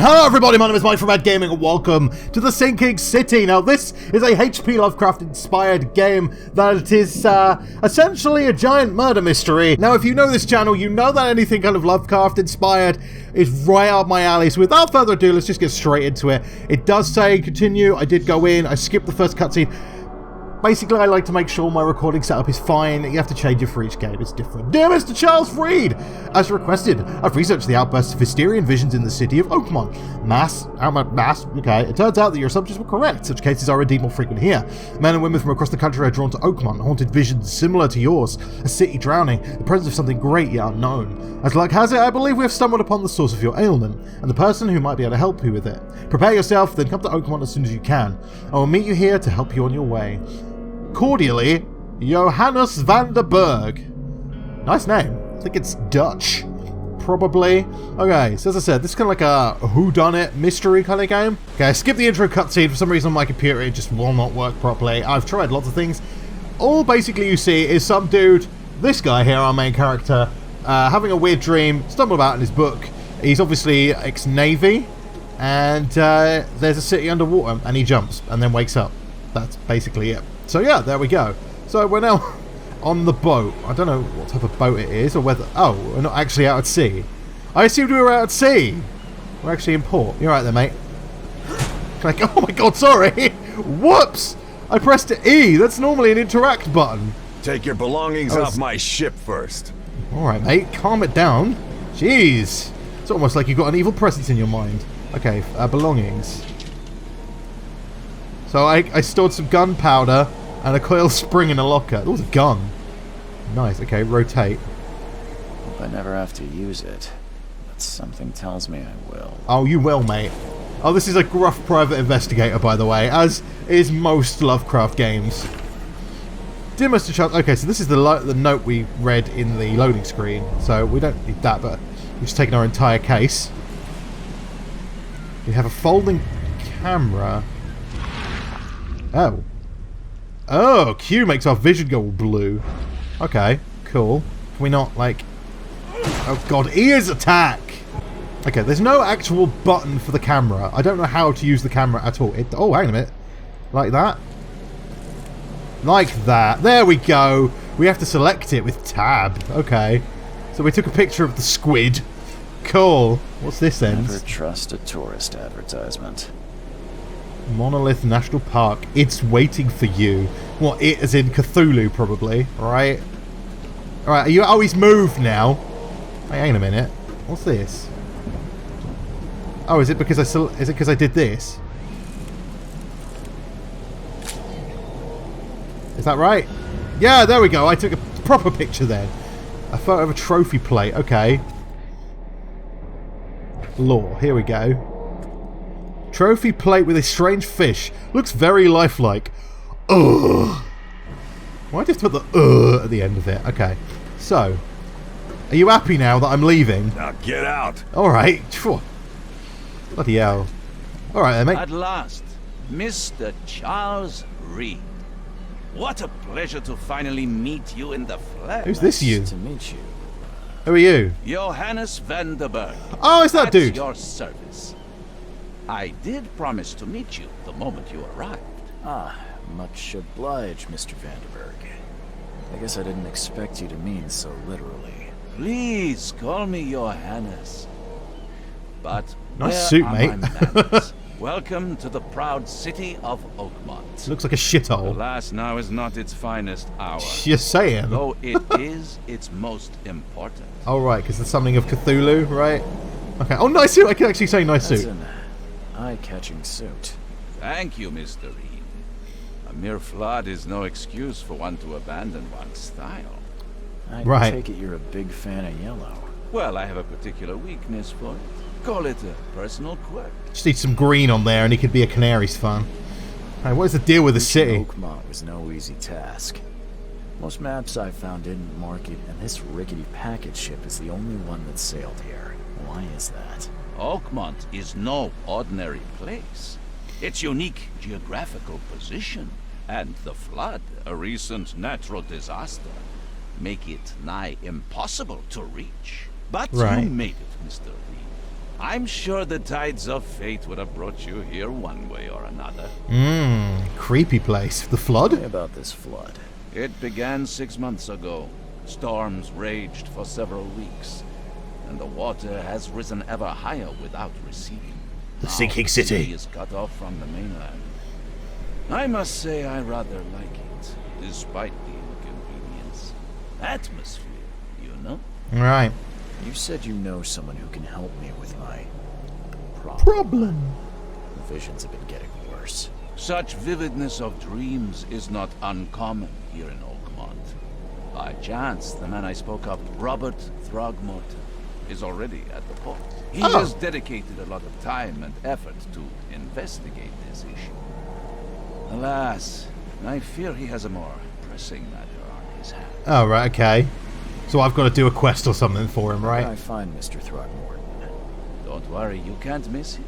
Hello everybody, my name is Mike from m.a.d Gaming and welcome to the Sinking City. Now this is a H.P. Lovecraft inspired game that is essentially a giant murder mystery. Now if you know this channel, you know that anything kind of Lovecraft inspired is right up my alley. So without further ado, let's just get straight into it. It does say continue. I did go in, I skipped the first cutscene. Basically, I like to make sure my recording setup is fine. You have to change it for each game, it's different. Dear Mr. Charles Freed, as requested, I've researched the outbursts of hysterian visions in the city of Oakmont. Mass, okay. It turns out that your assumptions were correct. Such cases are indeed more frequent here. Men and women from across the country are drawn to Oakmont, haunted visions similar to yours. A city drowning, the presence of something great yet unknown. As luck has it, I believe we have stumbled upon the source of your ailment, and the person who might be able to help you with it. Prepare yourself, then come to Oakmont as soon as you can. I will meet you here to help you on your way. Cordially, Johannes van der Berg. Nice name. I think it's Dutch. Probably. Okay, so as I said, this is kind of like a whodunit mystery kind of game. Okay, I skipped the intro cutscene. For some reason on my computer it just will not work properly. I've tried lots of things. All basically you see is some dude, this guy here, our main character, having a weird dream, stumbled about in his book. He's obviously ex-Navy, and there's a city underwater, and he jumps, and then wakes up. That's basically it. So yeah, there we go. So we're now on the boat. I don't know what type of boat it is, or whether... Oh, we're not actually out at sea. I assumed we were out at sea. We're actually in port. You're right there, mate. Like, oh my god, sorry. Whoops! I pressed E. That's normally an interact button. Take your belongings off my ship first. Alright, mate. Calm it down. Jeez. It's almost like you've got an evil presence in your mind. Okay, belongings. So I stored some gunpowder and a coil spring in a locker. That was a gun. Nice. Okay, rotate. Hope I never have to use it, but something tells me I will. Oh, you will, mate. Oh, this is a gruff private investigator, by the way, as is most Lovecraft games. Dear Mr. Charles... Okay, so this is the note we read in the loading screen, so we don't need that, but we've just taken our entire case. We have a folding camera... Oh. Oh, Q makes our vision go blue. Okay, cool. Can we not, like... Oh god, ears attack! Okay, there's no actual button for the camera. I don't know how to use the camera at all. Oh, hang on a minute. Like that? Like that. There we go! We have to select it with tab. Okay. So we took a picture of the squid. Cool. What's this then? Never trust a tourist advertisement. Monolith National Park. It's waiting for you. What, it as in Cthulhu, probably, right? Alright, are you... Oh, he's moved now. Hey, hang on a minute. What's this? Oh, is it because I did this? Is that right? Yeah, there we go. I took a proper picture then. A photo of a trophy plate. Okay. Lore. Here we go. Trophy plate with a strange fish. Looks very lifelike. Ugh. Why'd you have to put the at the end of it? Okay. So, are you happy now that I'm leaving? Now get out. Alright. Bloody hell. Alright then, mate. At last, Mr. Charles Reed. What a pleasure to finally meet you in the flesh. Who's this you? Nice to meet you. Who are you? Johannes van der Berg. Oh, it's that dude. At your service. I did promise to meet you the moment you arrived. Ah, much obliged, Mr. Vanderberg. I guess I didn't expect you to mean so literally. Please call me Johannes. But nice where suit, are mate. my manners? Welcome to the proud city of Oakmont. Looks like a shithole. Alas, now is not its finest hour. You're saying. Though it is its most important. Oh, right, because there's something of Cthulhu, right? Okay. Oh, nice suit. I can actually say nice That's suit. an eye-catching suit. Thank you, Mr. Reed. A mere flood is no excuse for one to abandon one's style. I take it you're a big fan of yellow. Well, I have a particular weakness for it. Call it a personal quirk. Just need some green on there and he could be a Canary's fan. Hey, what is the deal with the city? Oakmont was no easy task. Most maps I found didn't mark it, and this rickety package ship is the only one that sailed here. Why is that? Oakmont is no ordinary place. Its unique geographical position and the flood, a recent natural disaster, make it nigh impossible to reach. But right. You made it, Mr. Reed. I'm sure the tides of fate would have brought you here one way or another. Creepy place. The flood? Tell me about this flood. It began 6 months ago. Storms raged for several weeks, and the water has risen ever higher without receding. The Now sinking the city. is cut off from the mainland. I must say I rather like it, despite the inconvenience. Atmosphere, you know? Right. You said you know someone who can help me with my Problem. The visions have been getting worse. Such vividness of dreams is not uncommon here in Oakmont. By chance, the man I spoke of, Robert Throgmorton, is already at the port. He has dedicated a lot of time and effort to investigate this issue. Alas, I fear he has a more pressing matter on his hands. Oh, right, okay. So I've got to do a quest or something for him, Where can I right? find Mr. Throgmorton? Don't worry, you can't miss him.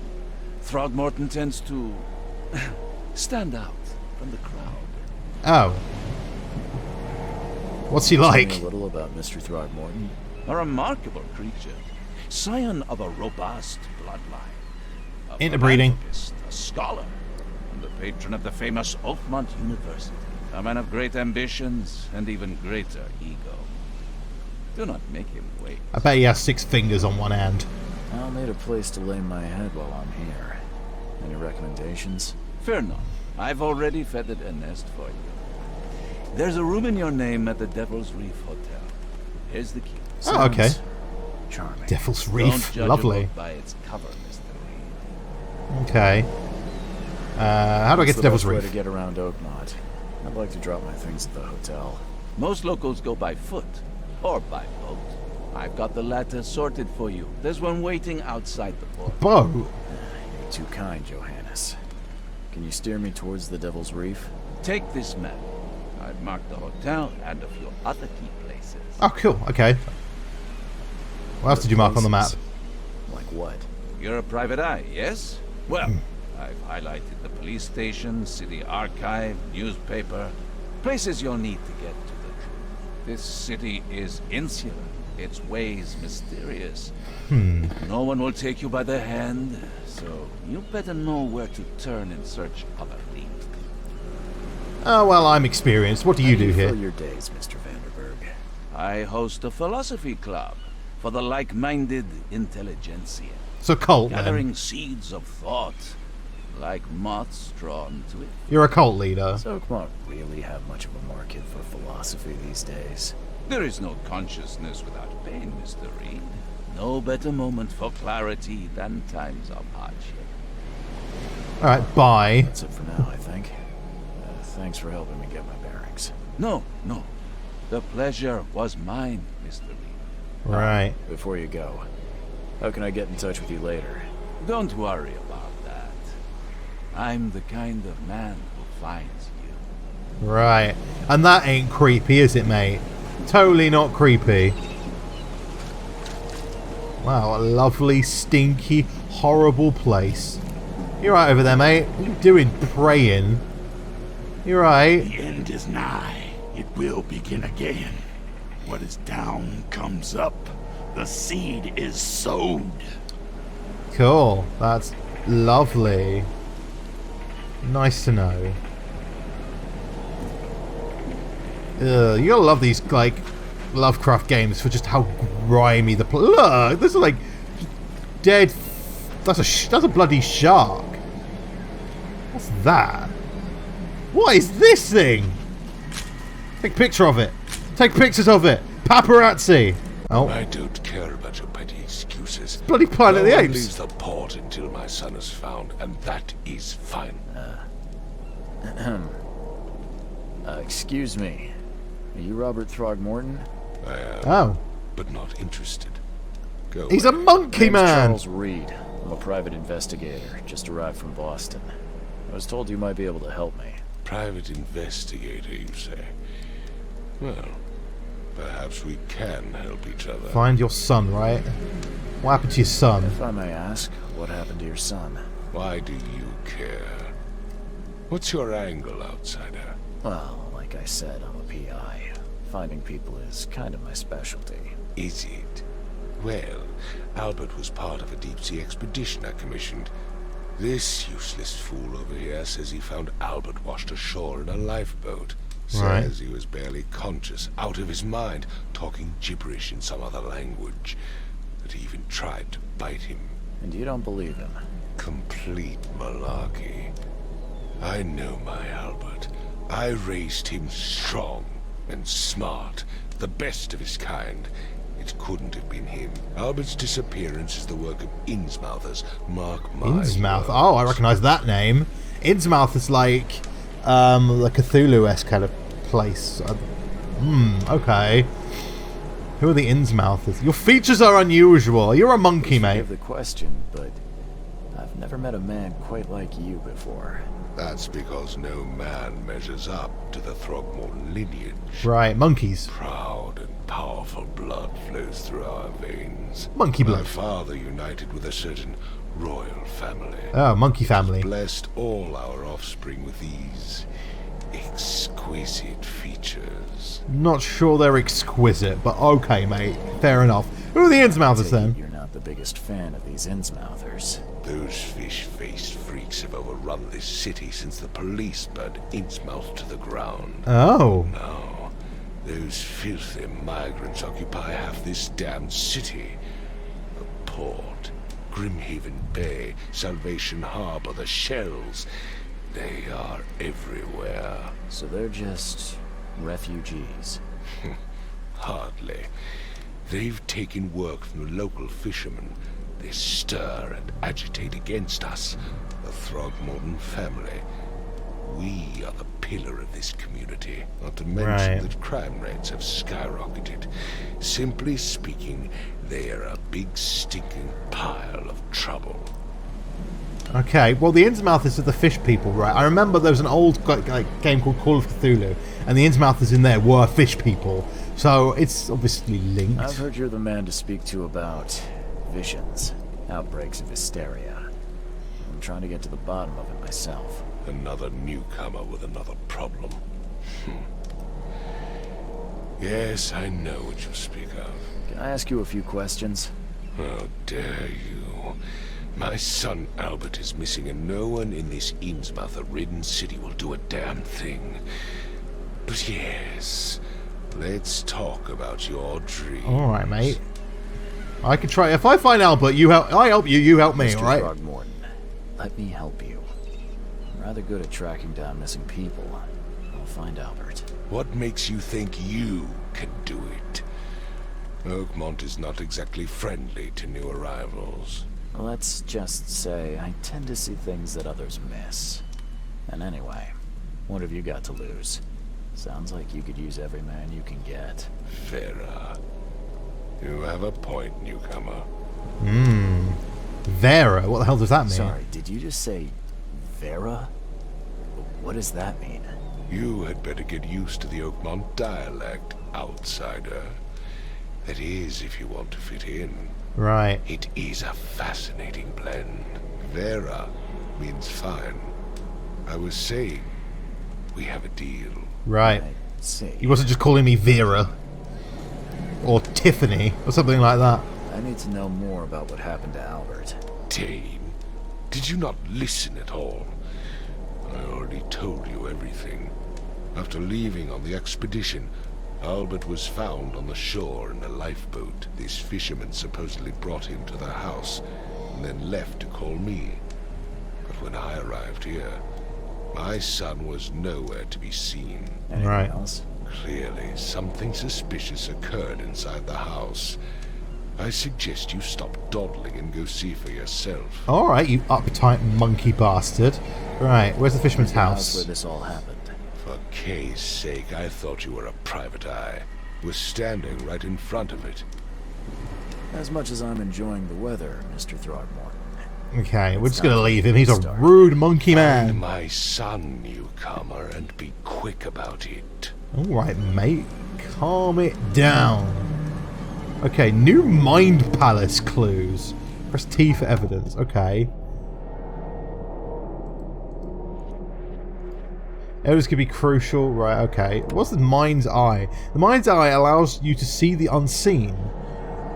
Throgmorton tends to stand out from the crowd. Oh. What's he Tell like? me a little about Mr. Throgmorton. A remarkable creature, scion of a robust bloodline. A Interbreeding. philanthropist, a scholar, and the patron of the famous Oakmont University. A man of great ambitions and even greater ego. Do not make him wait. I bet he has 6 fingers on one hand. I'll need a place to lay my head while I'm here. Any recommendations? Fear not. I've already feathered a nest for you. There's a room in your name at the Devil's Reef Hotel. Here's the key. Oh, okay. Sounds charming. Devil's Don't Reef. judge a Lovely. book by its cover, Mr. Reed. Okay. How do I get to What's the Devil's best way to Reef? get around Oakmont? I'd like to drop my things at the hotel. Most locals go by foot or by boat. I've got the latter sorted for you. There's one waiting outside the port. Boat? You're too kind, Johannes. Can you steer me towards the Devil's Reef? Take this map. I've marked the hotel and a few other key places. Oh, cool. Okay. What else did you mark on the map? Places? Like what? You're a private eye, yes? Well, I've highlighted the police station, city archive, newspaper, places you'll need to get to the truth. This city is insular, its ways mysterious. No one will take you by the hand, so you better know where to turn in search of a lead. Oh, well, I'm experienced. What do you do Fill here? your days, Mr. Vanderberg. I host a philosophy club for the like-minded intelligentsia, So cult, then. gathering seeds of thought, like moths drawn to it. You're a cult leader. Does Oakmont really have much of a market for philosophy these days? There is no consciousness without pain, Mr. Reed. No better moment for clarity than times of hardship. Alright, bye. That's it for now, I think. Thanks for helping me get my bearings. No. The pleasure was mine, Mr. Reed. Right. Before you go, how can I get in touch with you later? Don't worry about that. I'm the kind of man who finds you. Right. And that ain't creepy, is it, mate? Totally not creepy. Wow, a lovely, stinky, horrible place. You right over there, mate? What are you doing praying? You right? The end is nigh. It will begin again. What is down comes up. The seed is sowed. Cool. That's lovely. Nice to know. You gotta love these, like, Lovecraft games for just how grimy the look. This is like dead. That's a bloody shark. What's that? What is this thing? Take a picture of it. Take pictures of it. Paparazzi. Oh, I don't care about your petty excuses. bloody Planet of the No one Apes. leaves the port until my son is found, and that is fine. Excuse me. Are you Robert Throgmorton? I am, Oh, but not interested. Go he's a away. monkey Name's man. Charles Reed. I'm a private investigator. Just arrived from Boston. I was told you might be able to help me. Private investigator, you say? Well, perhaps we can help each other. Find your son, right? What happened to your son? If I may ask, what happened to your son? Why do you care? What's your angle, outsider? Well, like I said, I'm a PI. Finding people is kind of my specialty. Is it? Well, Albert was part of a deep-sea expedition I commissioned. This useless fool over here says he found Albert washed ashore in a lifeboat. Right. Says he was barely conscious, out of his mind, talking gibberish in some other language. That he even tried to bite him. And you don't believe him? Complete malarkey. I know my Albert. I raised him strong and smart, the best of his kind. It couldn't have been him. Albert's disappearance is the work of Innsmouthers. Mark my Innsmouth. words. Oh, I recognise that name. Innsmouth is like the Cthulhu-esque kind of place. Okay. Who are the Innsmouthers? Your features are unusual. You're a monkey, mate. Forgive the question, but I've never met a man quite like you before. That's because no man measures up to the Throgmorton lineage. Right, monkeys. Proud and powerful blood flows through our veins. Monkey My blood. father united with a certain royal family. Oh, monkey family. Blessed all our offspring with these exquisite features. Not sure they're exquisite, but okay, mate. Fair enough. Who are the Innsmouthers then? You're not the biggest fan of these Innsmouthers. Those fish-faced freaks have overrun this city since the police burned Innsmouth to the ground. Oh. Now, those filthy migrants occupy half this damned city. The port, Grimhaven Bay, Salvation Harbor, the shells. They are everywhere. So they're just refugees. Hardly. They've taken work from the local fishermen. They stir and agitate against us, the Throgmorton family. We are the pillar of this community, not to mention Right. that crime rates have skyrocketed. Simply speaking, they are a big stinking pile of trouble. Okay, well the Innsmouthers are the fish people, right? I remember there was an old game called Call of Cthulhu, and the Innsmouthers in there were fish people, so it's obviously linked. I've heard you're the man to speak to about visions, outbreaks of hysteria. I'm trying to get to the bottom of it myself. Another newcomer with another problem. Yes, I know what you speak of. Can I ask you a few questions? How dare you? My son Albert is missing, and no one in this Innsmouther-ridden city will do a damn thing. But yes, let's talk about your dreams. Alright, mate. I can try. If I find Albert, I help you, you help me, Mr. alright? Throgmorton, let me help you. I'm rather good at tracking down missing people. I'll find Albert. What makes you think you can do it? Oakmont is not exactly friendly to new arrivals. Let's just say I tend to see things that others miss. And anyway, what have you got to lose? Sounds like you could use every man you can get. Vera, you have a point, newcomer. Vera? What the hell does that mean? Sorry, did you just say Vera? What does that mean? You had better get used to the Oakmont dialect, outsider. That is, if you want to fit in. Right. It is a fascinating blend. Vera means fine. I was saying, we have a deal. Right. I see. He wasn't just calling me Vera. Or Tiffany, or something like that. I need to know more about what happened to Albert. Dane, did you not listen at all? I already told you everything. After leaving on the expedition, Albert was found on the shore in a lifeboat. This fisherman supposedly brought him to the house, and then left to call me. But when I arrived here, my son was nowhere to be seen. Anything Right. else? Clearly, something suspicious occurred inside the house. I suggest you stop dawdling and go see for yourself. Alright, you uptight monkey bastard. Right, where's the fisherman's Where house? this all happened. For Kay's sake, I thought you were a private eye. Was standing right in front of it. As much as I'm enjoying the weather, Mr. Throgmorton. Okay, we're just gonna leave him. He's a rude monkey Find man. my son, newcomer, and be quick about it. Alright, mate. Calm it down. Okay, new Mind Palace clues. Press T for evidence. Okay. Evidence could be crucial. Right, okay. What's the Mind's Eye? The Mind's Eye allows you to see the unseen.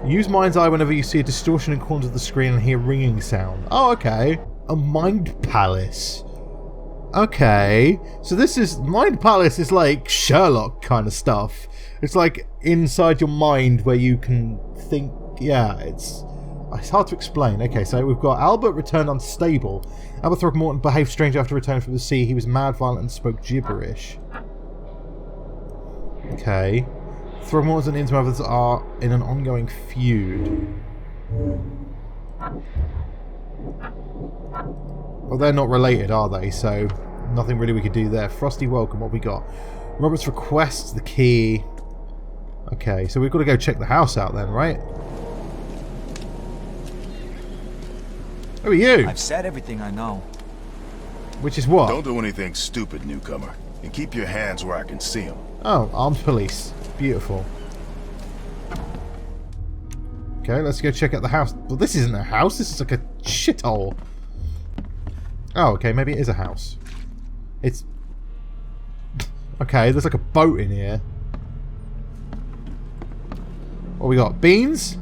Use mind's eye whenever you see a distortion in corners of the screen and hear ringing sound. Oh, okay. A mind palace. Okay. So this is... Mind palace is like Sherlock kind of stuff. It's like inside your mind where you can think... Yeah, it's hard to explain. Okay, so we've got Albert returned unstable. Albert Throgmorton behaved strangely after returning from the sea. He was mad, violent, and spoke gibberish. Okay. Throgmorton and Innsmouthers are in an ongoing feud. Well, they're not related, are they? So, nothing really we could do there. Frosty welcome, what we got? Roberts requests the key. Okay, so we've got to go check the house out then, right? Who are you? I've said everything I know. Which is what? Don't do anything stupid, newcomer. And keep your hands where I can see them. Oh, armed police. Beautiful. Okay, let's go check out the house. Well, this isn't a house. This is like a shithole. Oh, okay. Maybe it is a house. It's... Okay, there's like a boat in here. What we got? Beans?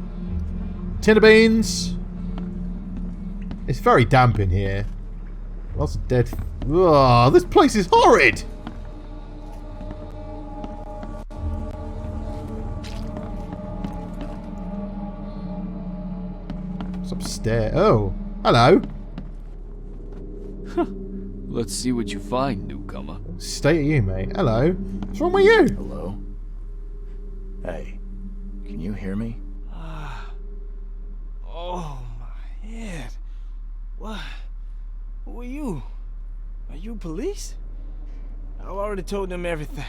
Tin of beans? It's very damp in here. Lots of dead... Ugh, this place is horrid! It's upstairs. Oh, hello. Let's see what you find, newcomer. Stay at you, mate. Hello. What's wrong with you? Hello? Hey, can you hear me? Oh, my head. What? Who are you? Are you police? I've already told them everything.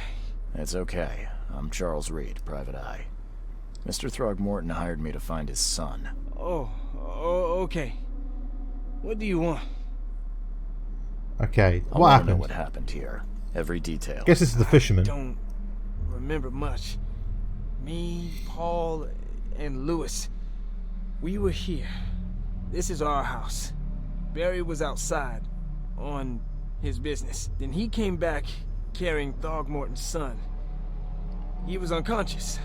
It's okay. I'm Charles Reed, Private Eye. Mr. Throgmorton hired me to find his son. Oh, okay. What do you want? Okay, I what want to happened? know what happened here. Every detail. Guess this is the fisherman. I don't remember much. Me, Paul, and Lewis. We were here. This is our house. Barry was outside on his business. Then he came back carrying Throgmorton's son. He was unconscious,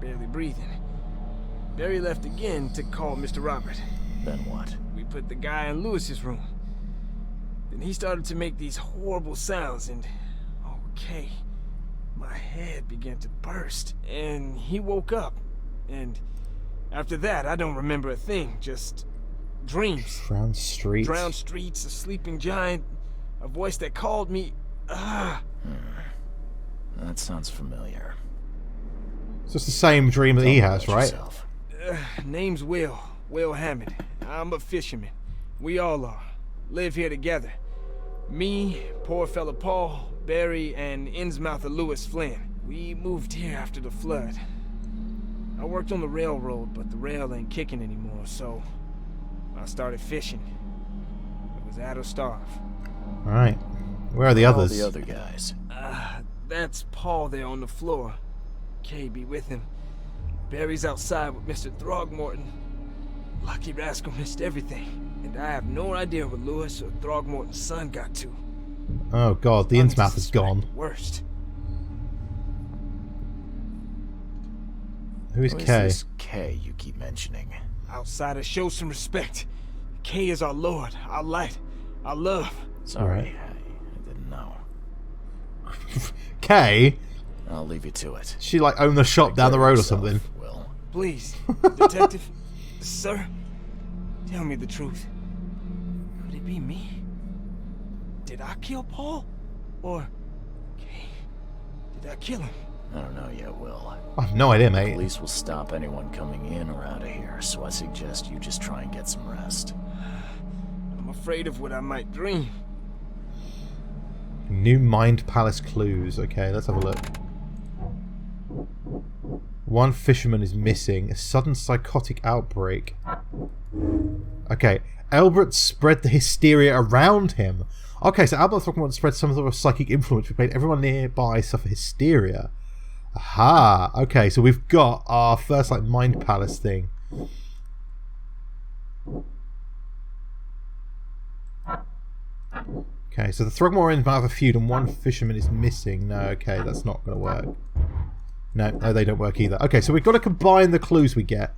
barely breathing. Barry left again to call Mr. Robert. Then what? We put the guy in Lewis's room. Then he started to make these horrible sounds and... Okay. My head began to burst. And he woke up. And after that, I don't remember a thing. Just dreams. Drowned streets. Drowned streets, a sleeping giant, a voice that called me. That sounds familiar. So it's the same dream that he Tell me has, about right? yourself. Name's Will Hammond. I'm a fisherman. We all are. Live here together. Me, poor fella Paul, Barry, and Innsmouther Lewis Flynn. We moved here after the flood. I worked on the railroad, but the rail ain't kicking anymore, so I started fishing. It was that or starve. Alright. Where are the All others? the other guys. That's Paul there on the floor. Kay be with him. Barry's outside with Mr. Throgmorton. Lucky rascal missed everything. And I have no idea where Lewis or Throgmorton's son got to. Oh god, the Innsmouth is gone. Worst. Who is Who is Kay? this K you keep mentioning? Outsiders, show some respect. Kay is our lord, our light, our love. Sorry, I didn't know. Kay? I'll leave you to it. She like owned the shop down the road or something. Will. Please, detective, sir, tell me the truth. Could it be me? Did I kill Paul? Or Kay? Did I kill him? I don't know yet, Will. I have no idea, mate. Police will stop anyone coming in or out of here, so I suggest you just try and get some rest. I'm afraid of what I might dream. New Mind Palace clues. Okay, let's have a look. One fisherman is missing. A sudden psychotic outbreak. Okay, Albert spread the hysteria around him. Okay, so Albert Throckmorton spread some sort of psychic influence which made everyone nearby suffer hysteria. Aha! Okay, so we've got our first like Mind Palace thing. Okay, so the Throgmortons might have a feud and one fisherman is missing. No, okay, that's not going to work. No, they don't work either. Okay, so we've got to combine the clues we get.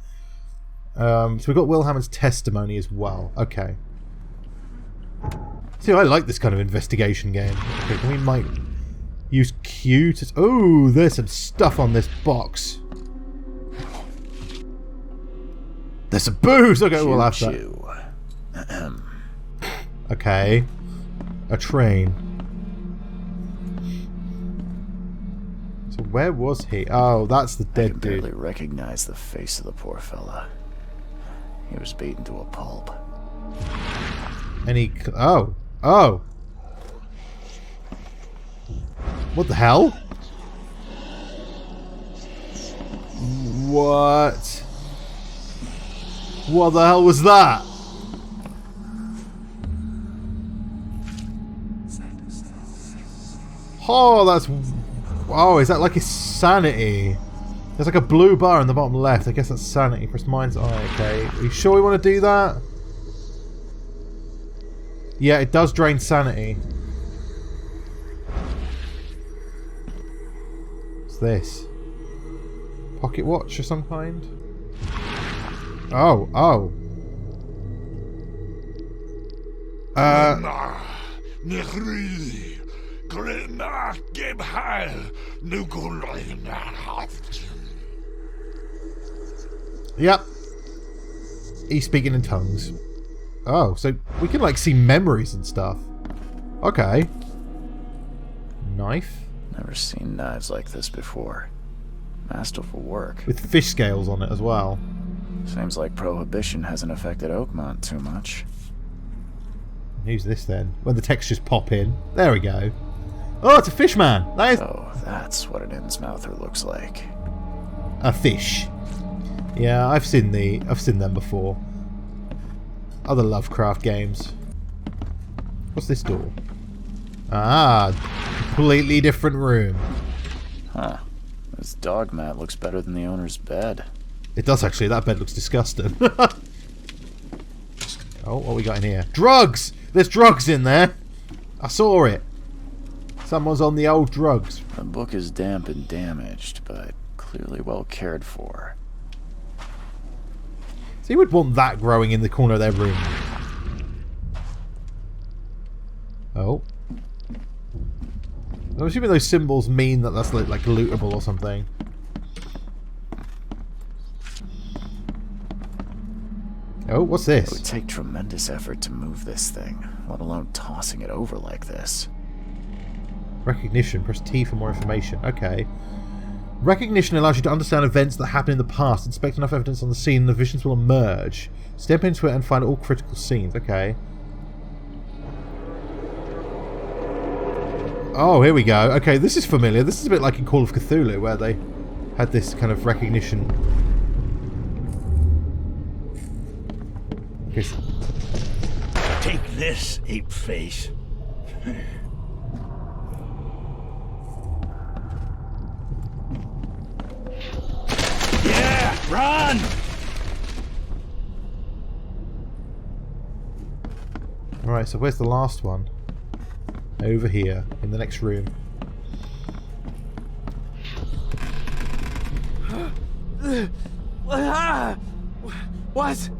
So we've got Will Hammond's testimony as well. Okay. See, I like this kind of investigation game. Okay, can we might use Q to... Oh, there's some stuff on this box. There's some booze! Okay, we'll have that. Okay. A train. So where was he? Oh, that's the dead dude. I barely recognize the face of the poor fella. He was beaten to a pulp. And he... Oh. Oh. What the hell? What? What the hell was that? Oh, that's... Oh, is that like his sanity? There's like a blue bar in the bottom left. I guess that's sanity. Press mind's eye. Okay. Are you sure we want to do that? Yeah, it does drain sanity. What's this? Pocket watch of some kind? Oh, oh. Yep. He's speaking in tongues. Oh, so we can like see memories and stuff. Okay. Knife. Never seen knives like this before. Masterful work. With fish scales on it as well. Seems like Prohibition hasn't affected Oakmont too much. Who's this then? When the textures pop in. There we go. Oh, it's a fish man. That is... Oh, that's what an Innsmouther looks like. A fish. Yeah, I've seen them before. Other Lovecraft games. What's this door? Ah, completely different room. Huh. This dog mat looks better than the owner's bed. It does actually. That bed looks disgusting. Oh, what we got in here? Drugs! There's drugs in there. I saw it. Someone's on the old drugs. The book is damp and damaged, but clearly well cared for. So you would want that growing in the corner of their room. Oh. I'm assuming those symbols mean that that's like lootable or something. Oh, what's this? It would take tremendous effort to move this thing, let alone tossing it over like this. Recognition. Press T for more information. Okay. Recognition allows you to understand events that happened in the past. Inspect enough evidence on the scene and the visions will emerge. Step into it and find all critical scenes. Okay. Oh, here we go. Okay, this is familiar. This is a bit like in Call of Cthulu, where they had this kind of recognition. Okay. Take this, ape face. Yeah, run! Alright, so where's the last one? Over here, in the next room. What's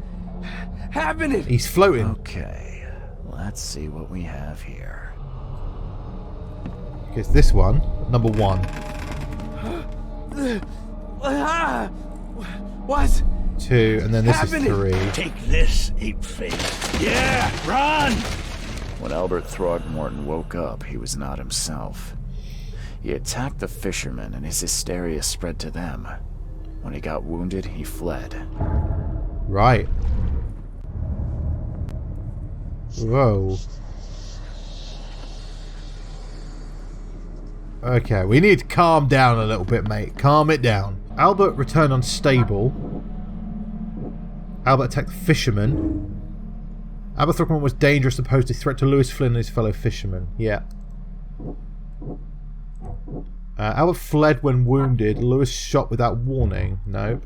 happening? He's floating. Okay, let's see what we have here. Okay, it's this one, number 1. What's 2, and then this happening? is 3. Take this, ape face. Yeah, run! When Albert Throgmorton woke up, he was not himself. He attacked the fishermen, and his hysteria spread to them. When he got wounded, he fled. Right. Whoa. Okay, we need to calm down a little bit, mate. Calm it down. Albert returned unstable. Albert attacked the fisherman. Albert Throgmorton was dangerous and posed a threat to Lewis Flynn and his fellow fishermen. Yeah. Albert fled when wounded. Lewis shot without warning. No.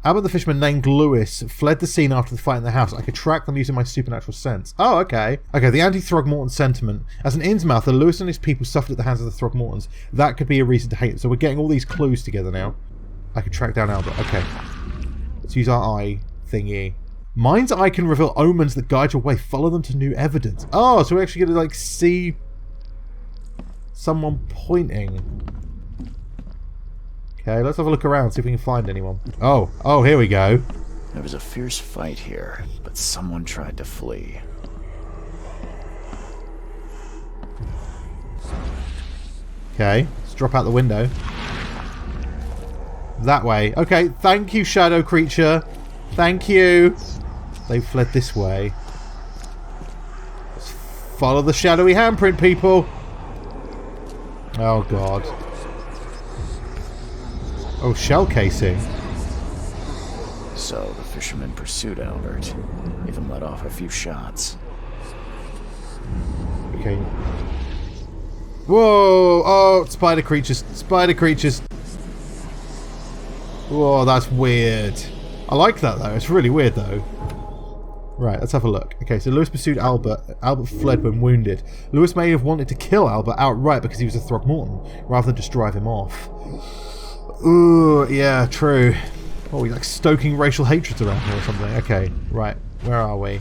Albert the fisherman named Lewis fled the scene after the fight in the house. I could track them using my supernatural sense. Oh, okay. Okay, the anti-Throgmorton sentiment. As an Innsmouther, Lewis and his people suffered at the hands of the Throgmortons. That could be a reason to hate them. So we're getting all these clues together now. I could track down Albert. Okay. Let's use our eye thingy. Mind's eye can reveal omens that guide your way. Follow them to new evidence. Oh, so we're actually going to, like, see someone pointing. Okay, let's have a look around, see if we can find anyone. Oh, here we go. There was a fierce fight here, but someone tried to flee. Okay, let's drop out the window. That way. Okay, thank you, shadow creature. Thank you. They fled this way. Let's follow the shadowy handprint, people. Oh, God. Oh, shell casing. So, the fisherman pursued Albert. Even let off a few shots. Okay. Whoa! Oh, spider creatures. Spider creatures. Whoa, that's weird. I like that, though. It's really weird, though. Right, let's have a look. Okay, so Lewis pursued Albert. Albert fled when wounded. Lewis may have wanted to kill Albert outright because he was a Throgmorton, rather than just drive him off. Ooh, yeah, true. Oh, we like stoking racial hatred around here or something. Okay, right. Where are we?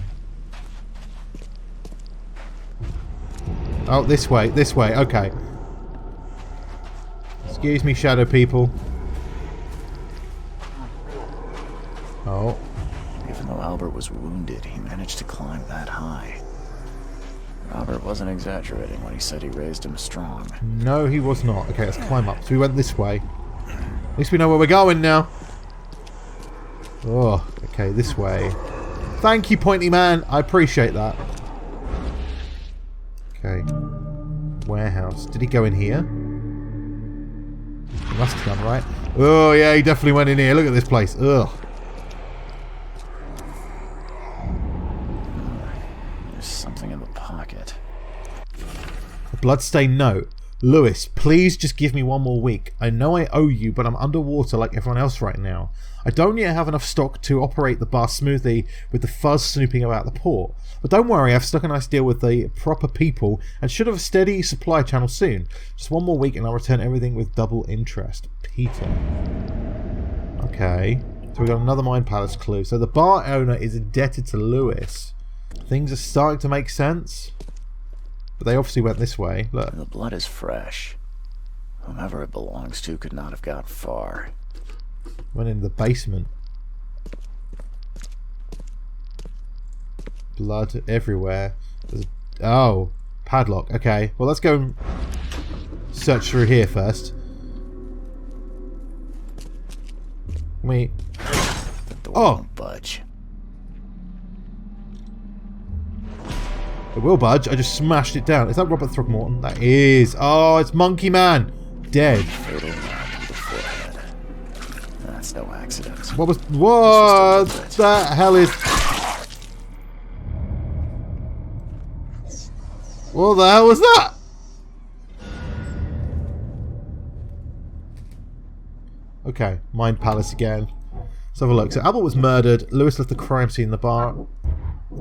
Oh, this way. This way. Okay. Excuse me, shadow people. Oh. Even though Albert was wounded, he managed to climb that high. Robert wasn't exaggerating when he said he raised him strong. No, he was not. Okay, let's climb up. So we went this way. At least we know where we're going now. Oh, okay, this way. Thank you, Pointy Man. I appreciate that. Okay. Warehouse. Did he go in here? He must have done, right? Oh, yeah, he definitely went in here. Look at this place. Ugh. There's something in the pocket. A bloodstained note. Lewis, please just give me one more week. I know I owe you, but I'm underwater like everyone else right now. I don't yet have enough stock to operate the bar smoothly with the fuzz snooping about the port. But don't worry, I've stuck a nice deal with the proper people and should have a steady supply channel soon. Just one more week and I'll return everything with double interest. Peter. Okay. So we got another Mind Palace clue. So the bar owner is indebted to Lewis. Things are starting to make sense. But they obviously went this way. Look. The blood is fresh. Whomever it belongs to could not have got far. Went into the basement. Blood everywhere. Oh, padlock. Okay, well let's go and search through here first. The door won't budge. It will budge. I just smashed it down. Is that Robert Throgmorton? That is. Oh, it's Monkey Man. Dead. Fatal knock to the forehead. That's no accident. What the hell is... What the hell was that? Okay, Mind Palace again. Let's have a look. So Albert was murdered. Lewis left the crime scene in the bar.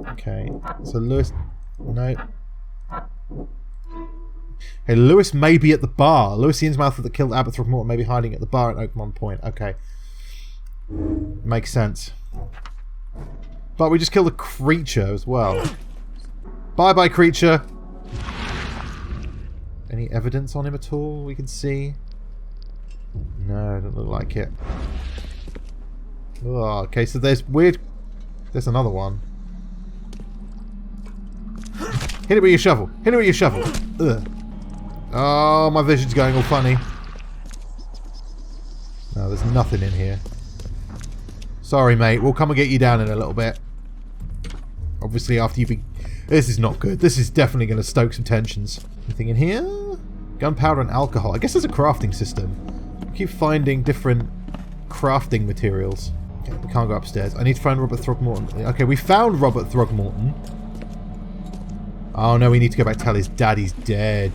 Okay, so Lewis... No. Okay, Lewis may be at the bar. Lewis the Innsmouther that killed Albert Throgmorton may be hiding at the bar at Oakmont Point. Okay. Makes sense. But we just killed a creature as well. Bye-bye, creature. Any evidence on him at all we can see? No, doesn't look like it. Oh, okay, so there's weird... There's another one. Hit it with your shovel. Hit it with your shovel. Ugh. Oh, my vision's going all funny. No, there's nothing in here. Sorry, mate. We'll come and get you down in a little bit. Obviously, after you've been... This is not good. This is definitely going to stoke some tensions. Anything in here? Gunpowder and alcohol. I guess there's a crafting system. I keep finding different crafting materials. Okay, we can't go upstairs. I need to find Robert Throgmorton. Okay, we found Robert Throgmorton. Oh no, we need to go back to tell his daddy's dead.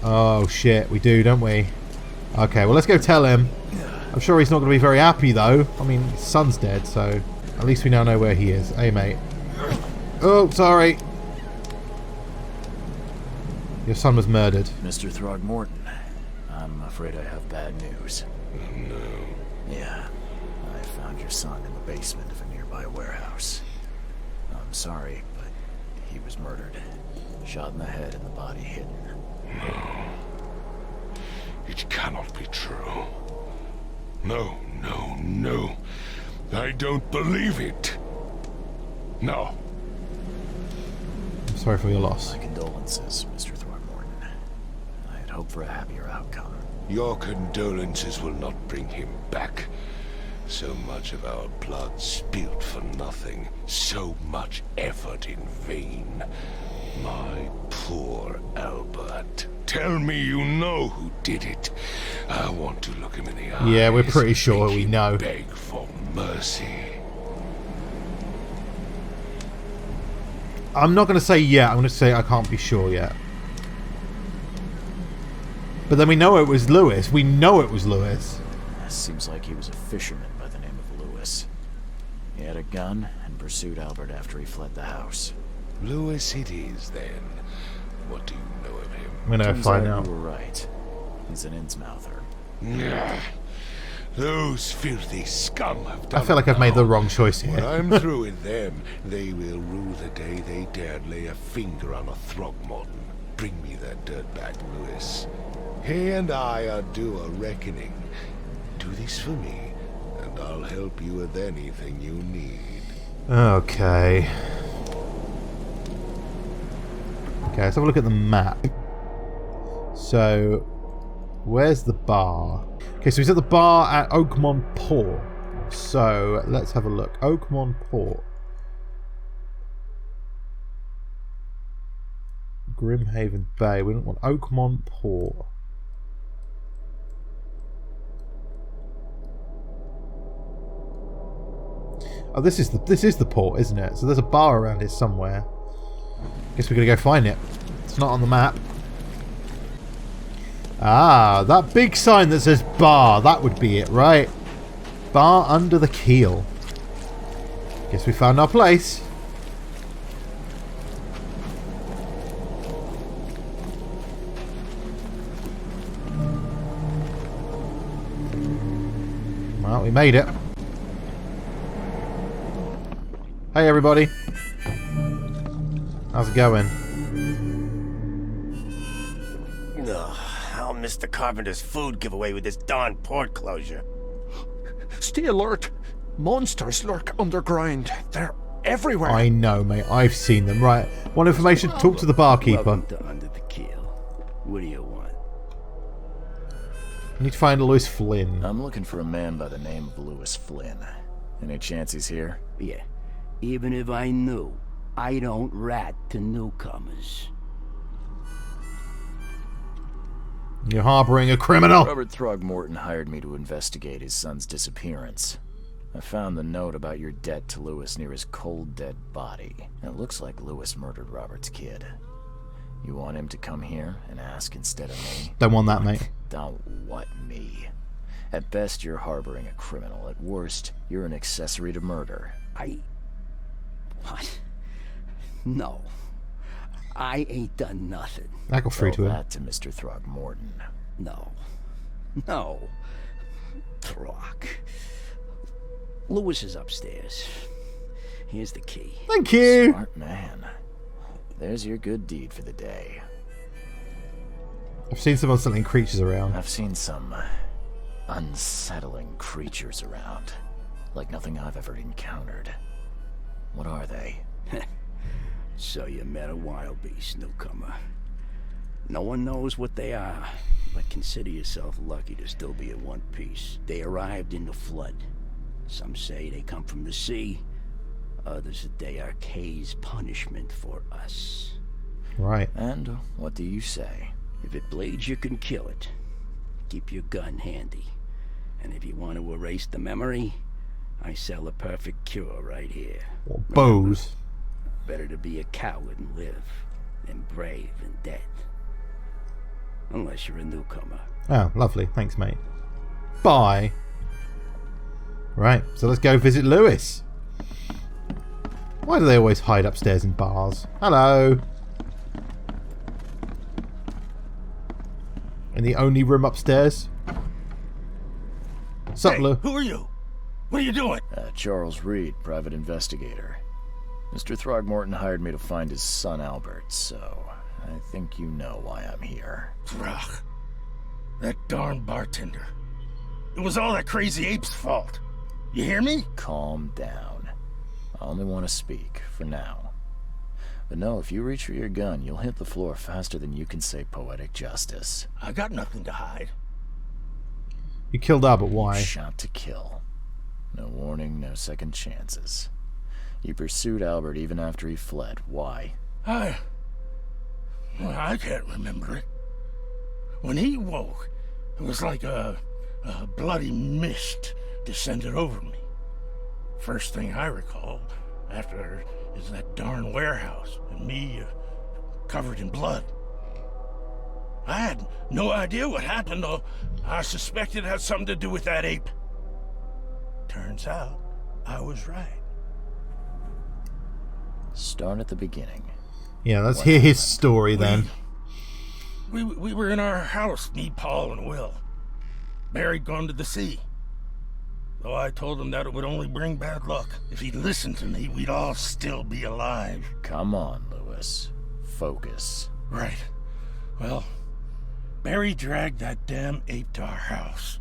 Oh shit, we do, don't we? Okay, well let's go tell him. I'm sure he's not going to be very happy though. I mean, his son's dead, so at least we now know where he is. Hey mate. Oh, sorry. Your son was murdered. Mr. Throgmorton, I'm afraid I have bad news. No. Yeah, I found your son in the basement of a nearby warehouse. I'm sorry, but he was murdered. Shot in the head and the body hidden. It cannot be true. No, no, no. I don't believe it. No. I'm sorry for your loss. My condolences, Mr. Throckmorton. I had hoped for a happier outcome. Your condolences will not bring him back. So much of our blood spilled for nothing. So much effort in vain. My poor Albert. Tell me you know who did it. I want to look him in the eyes. Yeah, we're pretty sure we know. Beg for mercy. I'm not going to say yeah, I'm going to say I can't be sure yet. But then we know it was Lewis. We know it was Lewis. Seems like he was a fisherman by the name of Lewis. He had a gun and pursued Albert after he fled the house. Lewis it is, then. What do you know of him? I'm going to find out. You were right. He's an Innsmouther. Yeah. Those filthy scum have done I feel like I've made the wrong choice When here. I'm through with them, they will rue the day they dared lay a finger on a Throckmorton. Bring me that dirtbag, Lewis. He and I are due a reckoning. Do this for me, and I'll help you with anything you need. Okay. Okay, let's have a look at the map. So, where's the bar? Okay, so he's at the bar at Oakmont Port. So, let's have a look. Oakmont Port. Grimhaven Bay. We don't want Oakmont Port. Oh, this is the port, isn't it? So there's a bar around here somewhere. Guess we're gonna go find it. It's not on the map. Ah, that big sign that says bar. That would be it, right? Bar Under The Keel. Guess we found our place. Well, we made it. Hey everybody. How's it going? Ugh, I'll miss the carpenter's food giveaway with this darn port closure. Stay alert. Monsters lurk underground. They're everywhere. I know, mate. I've seen them. Right. Want information? Talk to the barkeeper. Welcome to Under the Keel. What do you want? I need to find Lois Flynn. I'm looking for a man by the name of Lewis Flynn. Any chance he's here? Yeah. Even if I knew, I don't rat to newcomers. You're harboring a criminal. Robert Throgmorton hired me to investigate his son's disappearance. I found the note about your debt to Lewis near his cold, dead body. It looks like Lewis murdered Robert's kid. You want him to come here and ask instead of me? Don't want that, mate. Don't what me? At best, you're harboring a criminal. At worst, you're an accessory to murder. What? No. I ain't done nothing. I got free to him. That to Mr. Throgmorton. No. Throg. Lewis is upstairs. Here's the key. Thank you. Smart man. There's your good deed for the day. I've seen some unsettling creatures around. I've seen some unsettling creatures around. Like nothing I've ever encountered. What are they? So you met a wild beast, newcomer. No one knows what they are, but consider yourself lucky to still be in one piece. They arrived in the flood. Some say they come from the sea. Others that they are Kay's punishment for us. Right. And what do you say? If it bleeds, you can kill it. Keep your gun handy. And if you want to erase the memory, I sell a perfect cure right here. Or bows. Better to be a coward and live than brave and dead. Unless you're a newcomer. Oh, lovely. Thanks, mate. Bye. Right, so let's go visit Lewis. Why do they always hide upstairs in bars? Hello. In the only room upstairs. Sup, Hey, Lou? who are you? What are you doing? Charles Reed, private investigator. Mr. Throgmorton hired me to find his son Albert, so I think you know why I'm here. Throg. That darn bartender. It was all that crazy ape's fault. You hear me? Calm down. I only want to speak, for now. But no, if you reach for your gun, you'll hit the floor faster than you can say poetic justice. I got nothing to hide. You killed Albert, why? You shot to kill. No warning, no second chances. You pursued Albert even after he fled. Why? I can't remember it. When he woke, it was like a bloody mist descended over me. First thing I recall after is that darn warehouse and me covered in blood. I had no idea what happened, though. I suspected it had something to do with that ape. Turns out, I was right. Start at the beginning. Yeah, let's hear his story then. We were in our house, me, Paul, and Will. Barry'd gone to the sea. Though I told him that it would only bring bad luck. If he'd listened to me, we'd all still be alive. Come on, Lewis. Focus. Right. Well, Barry dragged that damn ape to our house.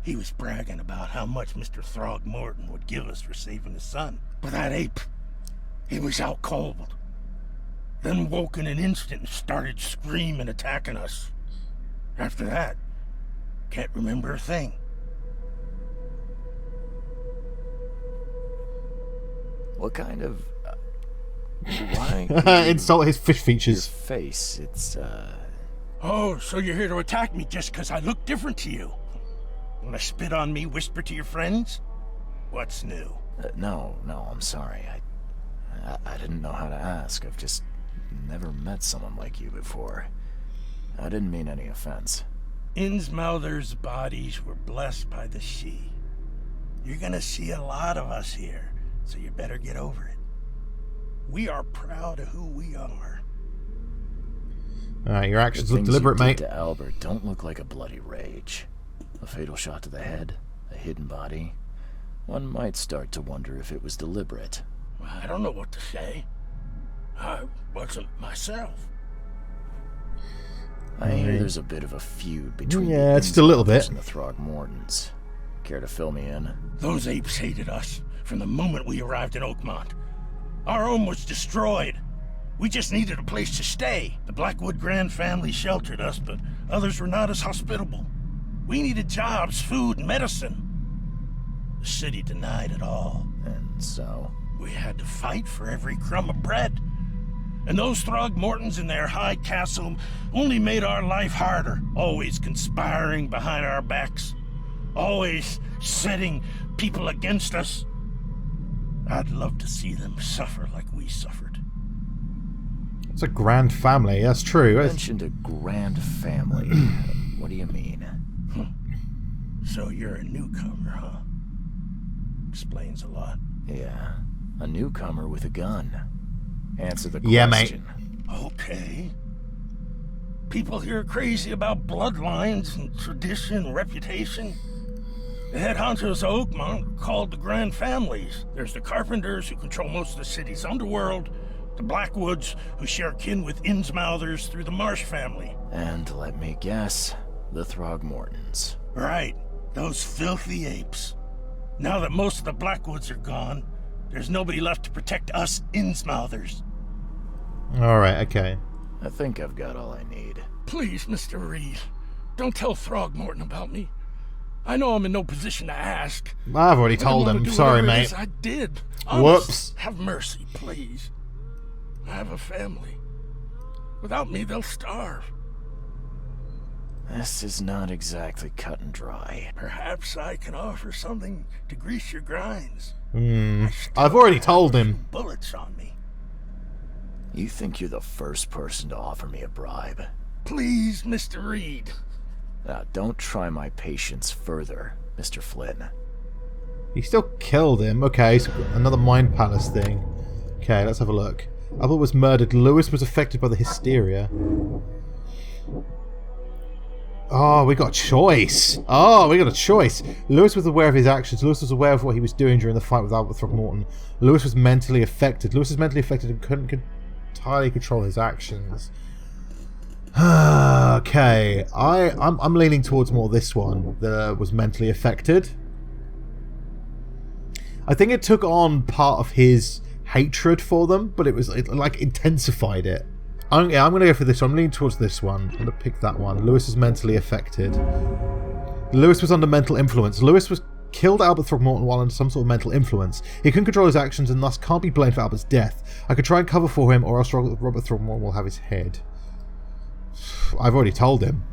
He was bragging about how much Mr. Throgmorton would give us for saving his son. But that ape, he was out cold. Then woke in an instant and started screaming, attacking us. After that, can't remember a thing. What kind of... why... Insult his fish features. Your face, it's, Oh, so you're here to attack me just because I look different to you? Wanna spit on me, whisper to your friends? What's new? No, I'm sorry. I didn't know how to ask. I've just never met someone like you before. I didn't mean any offense. Innsmouther's bodies were blessed by the sea. You're gonna see a lot of us here, so you better get over it. We are proud of who we are. Alright, your actions The look things deliberate, you mate. did to Albert don't look like a bloody rage. A fatal shot to the head, a hidden body. One might start to wonder if it was deliberate. I don't know what to say. I wasn't myself. I hear there's a bit of a feud between Yeah, the just a little Innsmouther's bit. and the Throgmortons. Care to fill me in? Those apes hated us from the moment we arrived in Oakmont. Our home was destroyed. We just needed a place to stay. The Blackwood Grand family sheltered us, but others were not as hospitable. We needed jobs, food, and medicine. The city denied it all. And so? We had to fight for every crumb of bread. And those Throgmortons in their high castle only made our life harder, always conspiring behind our backs, always setting people against us. I'd love to see them suffer like we suffered. It's a grand family, that's true. You mentioned a grand family. What do you mean? So you're a newcomer, huh? Explains a lot. Yeah, a newcomer with a gun. Answer the Yeah, mate. question. Okay. People here are crazy about bloodlines and tradition and reputation. The head honchos of Oakmont are called the Grand Families. There's the Carpenters, who control most of the city's underworld, the Blackwoods, who share kin with Innsmouthers through the Marsh family. And let me guess, the Throgmortons. Right, those filthy apes. Now that most of the Blackwoods are gone, there's nobody left to protect us Innsmouthers. Alright, okay. I think I've got all I need. Please, Mr. Reed, don't tell Throgmorton about me. I know I'm in no position to ask. I've already but I told wanna him. do Sorry, whatever it mate. is I did. Honest, Whoops. have mercy, please. I have a family. Without me, they'll starve. This is not exactly cut and dry. Perhaps I can offer something to grease your grinds. I've already told him. Bullets on me. You think you're the first person to offer me a bribe? Please, Mr. Reed. Now, don't try my patience further, Mr. Flynn. He still killed him. Okay, so another Mind Palace thing. Okay, let's have a look. Albert was murdered. Lewis was affected by the hysteria. Oh, we got a choice. Oh, we got a choice. Lewis was aware of his actions. Lewis was aware of what he was doing during the fight with Albert Throckmorton. Lewis was mentally affected. Lewis was mentally affected and couldn't entirely control his actions. Okay, I'm leaning towards more this one that was mentally affected. I think it took on part of his hatred for them, but it like intensified it. I'm going to go for this one. I'm leaning towards this one. I'm going to pick that one. Lewis is mentally affected. Lewis was under mental influence. Lewis killed Albert Throckmorton while under some sort of mental influence. He couldn't control his actions and thus can't be blamed for Albert's death. I could try and cover for him, or else Robert Throckmorton will have his head. I've already told him.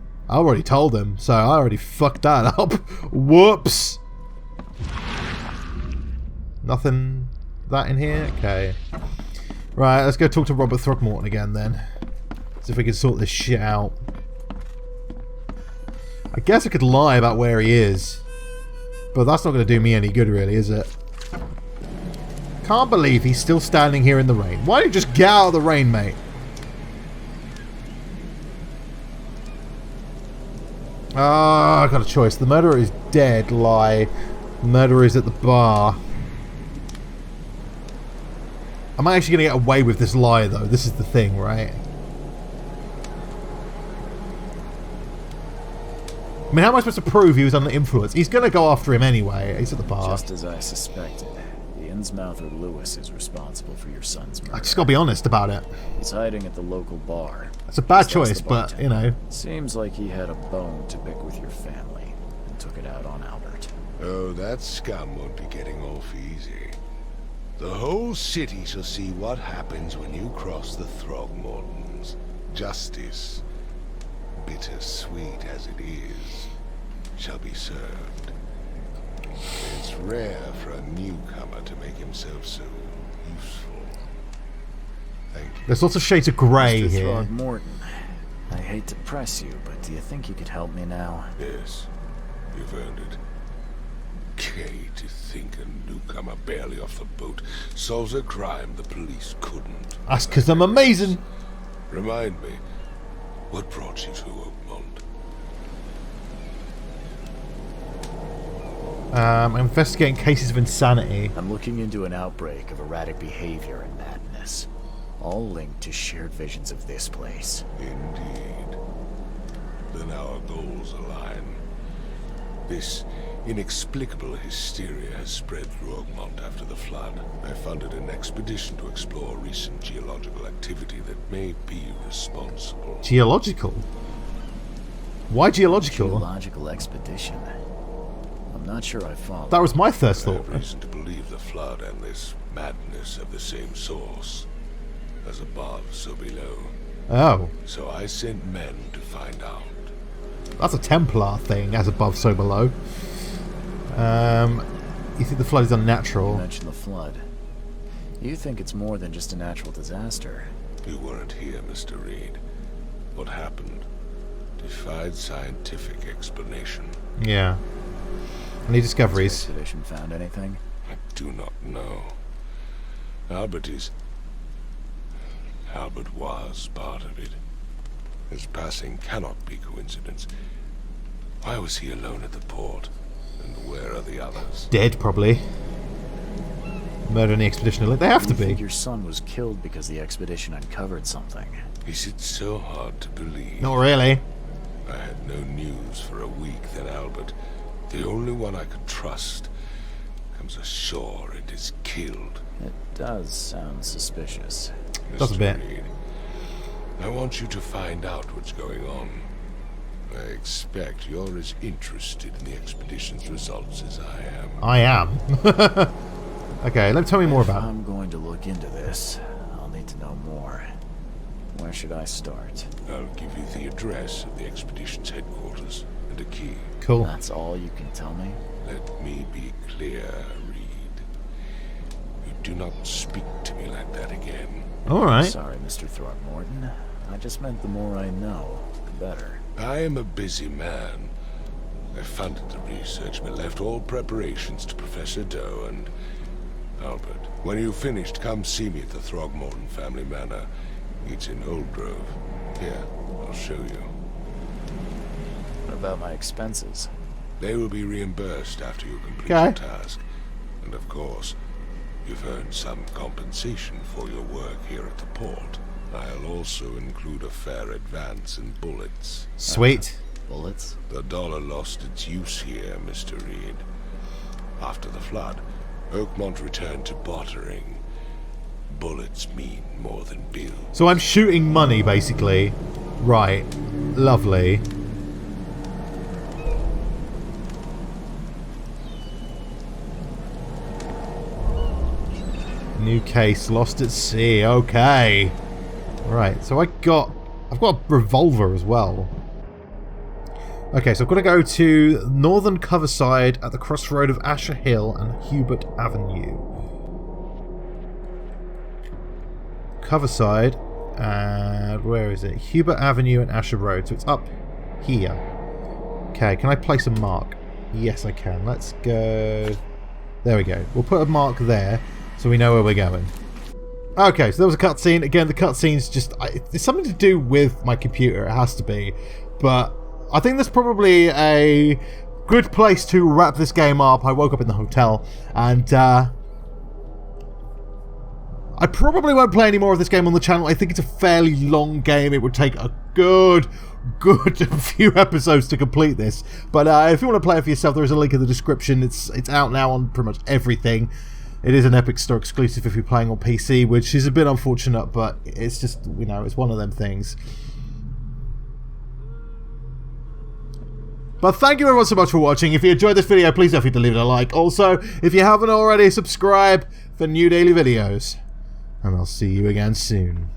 So I already fucked that up. Whoops. Nothing that in here? Okay. Right, let's go talk to Robert Throckmorton again then. See if we can sort this shit out. I guess I could lie about where he is. But that's not going to do me any good really, is it? Can't believe he's still standing here in the rain. Why don't you just get out of the rain, mate? Ah, I got a choice. The murderer is dead, lie. The murderer is at the bar. Am I actually going to get away with this lie, though? This is the thing, right? I mean, how am I supposed to prove he was under influence? He's going to go after him anyway. He's at the bar. Just as I suspected, the Innsmouther Lewis is responsible for your son's murder. I just got to be honest about it. He's hiding at the local bar. It's a bad choice, but, you know. Seems like he had a bone to pick with your family and took it out on Albert. Oh, that scum won't be getting off easy. The whole city shall see what happens when you cross the Throgmortons. Justice, bittersweet as it is, shall be served. It's rare for a newcomer to make himself so useful. Thank you. There's lots of shades of grey Mr. here. Throgmorton, I hate to press you, but do you think you could help me now? Yes, you've earned it. Okay, to think a newcomer barely off the boat solves a crime the police couldn't. That's because I'm amazing. Remind me, what brought you to Oakmont? I'm investigating cases of insanity. I'm looking into an outbreak of erratic behavior and madness, all linked to shared visions of this place. Indeed. Then our goals align. This inexplicable hysteria has spread through Oakmont after the flood. I funded an expedition to explore recent geological activity that may be responsible. Geological? Why geological? Geological expedition? I'm not sure I follow. That was my first I thought. have reason to believe the flood and this madness have the same source. As above, so below. Oh. So I sent men to find out. That's a Templar thing, as above, so below. You think the flood is unnatural? You mentioned the flood. You think it's more than just a natural disaster. You weren't here, Mr. Reed. What happened defied scientific explanation. Yeah. Any discoveries? Has the expedition found anything? I do not know. Albert was part of it. His passing cannot be coincidence. Why was he alone at the port? And where are the others? Dead, probably. Murder in the expedition. They have to be. Your son was killed because the expedition uncovered something. Is it so hard to believe? Not really. I had no news for a week, then Albert, the only one I could trust, comes ashore and is killed. It does sound suspicious. Does a bit. Reed, I want you to find out what's going on. I expect you're as interested in the expedition's results as I am. I am. Okay, tell me more about it. I'm going to look into this. I'll need to know more. Where should I start? I'll give you the address of the expedition's headquarters and a key. Cool. That's all you can tell me? Let me be clear, Reed. You do not speak to me like that again. Alright. Sorry, Mr. Throckmorton. I just meant the more I know, the better. I am a busy man. I funded the research, but left all preparations to Professor Doe and Albert. When you've finished, come see me at the Throgmorton family manor. It's in Old Grove. Here, I'll show you. I about my expenses? They will be reimbursed after you complete Okay. the task. And of course, you've earned some compensation for your work here at the port. I'll also include a fair advance in bullets. Sweet. Bullets? The dollar lost its use here, Mr. Reed. After the flood, Oakmont returned to bartering. Bullets mean more than bills. So I'm shooting money, basically. Right. Lovely. New case, lost at sea. Okay. Right, so I've got a revolver as well. Okay, so I've got to go to northern Coverside at the crossroad of Asher Hill and Hubert Avenue. Coverside, and where is it? Hubert Avenue and Asher Road, so it's up here. Okay, can I place a mark? Yes, I can. Let's go... There we go. We'll put a mark there, so we know where we're going. Okay, so there was a cutscene. Again, the cutscene's just... it's something to do with my computer, it has to be. But I think that's probably a good place to wrap this game up. I woke up in the hotel, and I probably won't play any more of this game on the channel. I think it's a fairly long game. It would take a good few episodes to complete this. But if you want to play it for yourself, there is a link in the description. It's out now on pretty much everything. It is an Epic Store exclusive if you're playing on PC, which is a bit unfortunate, but it's just, you know, it's one of them things. But thank you everyone so much for watching. If you enjoyed this video, please don't forget to leave it a like. Also, if you haven't already, subscribe for new daily videos. And I'll see you again soon.